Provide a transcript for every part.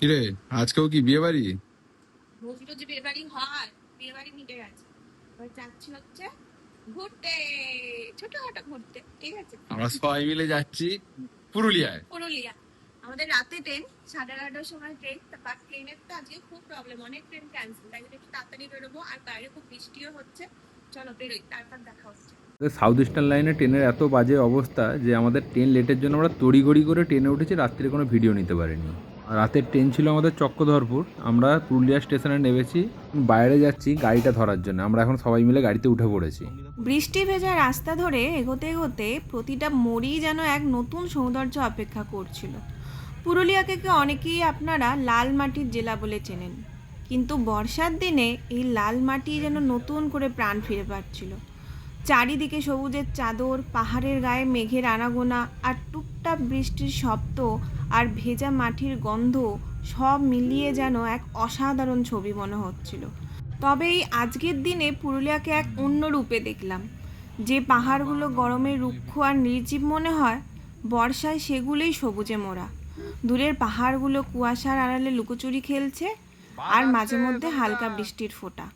কিরে, আজকেও কি বিয়ে বাড়ি? রোজ রোজ বিয়ে বাড়ি হয়? বিয়ে বাড়ি মিটে গেছে, এবার যাচ্ছি হচ্ছে ঘুরতে, ছোটখাটো ঘুরতে। ঠিক আছে, আমরা সবাই মিলে যাচ্ছি পুরুলিয়ায়। পুরুলিয়া। আমাদের রাতে ট্রেন, 11:30টার সময় ট্রেন। বাট ট্রেনের তো আজকে খুব প্রবলেম, অনেক ট্রেন ক্যান্সেল, তাই জন্য একটু তাড়াতাড়ি বেরোবো। আর বাইরে খুব বৃষ্টিও হচ্ছে। চলো বেরোই, তারপর দেখা হচ্ছে। সাউথ ইস্টার্ন লাইনে ট্রেনের এত বাজে অবস্থা যে আমাদের ট্রেন লেটের জন্য আমরা তড়িঘড়ি করে ট্রেনে উঠেছি, রাত্রে কোনো ভিডিও নিতে পারিনি। আর রাতের ট্রেন ছিল আমাদের চক্রধরপুর। আমরা পুরুলিয়া স্টেশনে নেমেছি, বাইরে যাচ্ছি গাড়িটা ধরার জন্য। আমরা এখন সবাই মিলে গাড়িতে উঠে পড়েছি। বৃষ্টি ভেজা রাস্তা ধরে এগোতে এগোতে প্রতিটা মোড়ই যেন এক নতুন সৌন্দর্য অপেক্ষা করছিল। পুরুলিয়াকে অনেকেই আপনারা লাল মাটির জেলা বলে চেনেন, কিন্তু বর্ষার দিনে এই লাল মাটি যেন নতুন করে প্রাণ ফিরে পাচ্ছিল। চারিদিকে সবুজের চাদর, পাহাড়ের গায়ে মেঘের আনাগোনা, আর টুকটাক বৃষ্টির শব্দ আর ভেজা মাটির গন্ধ সব মিলিয়ে যেন এক অসাধারণ ছবি মনে হচ্ছিল। তবে এই আজকের দিনে পুরুলিয়াকে এক অন্য রূপে দেখলাম। যে পাহাড়গুলো গরমে রুক্ষ আর নির্জীব মনে হয়, বর্ষায় সেগুলোই সবুজে মোড়া। দূরের পাহাড়গুলো কুয়াশার আড়ালে লুকোচুরি খেলছে, আর মাঝে মধ্যে হালকা বৃষ্টির ফোঁটা।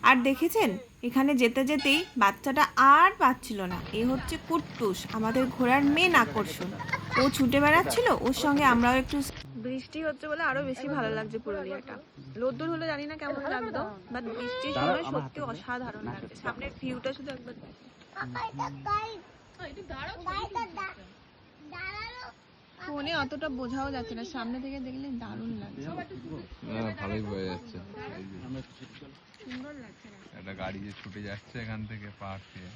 আর দেখেছেন, এখানে যেতে যেতেই বাচ্চাটা আর পাচ্ছিল না। এ হচ্ছে কুট্টুস, আমাদের ঘোরার মেন আকর্ষণ। ও ছুটে বেড়াচ্ছিল, ওর সঙ্গে আমরাও একটু। বৃষ্টি হচ্ছে বলে আরো বেশি ভালো লাগছে পুরুলিয়াটা। রোদ্দুর হলে জানি না কেমন লাগতো, বাট বৃষ্টির সময় সত্যি অসাধারণ লাগছে। সামনের ভিউটা শুধু একবার ফোনে অতটা বোঝাও যাচ্ছে না, সামনে থেকে দেখলে দারুণ লাগছে। ভালোই বোঝা যাচ্ছে, সুন্দর লাগছে। একটা গাড়ি যে ছুটে যাচ্ছে এখান থেকে পাহাড় থেকে।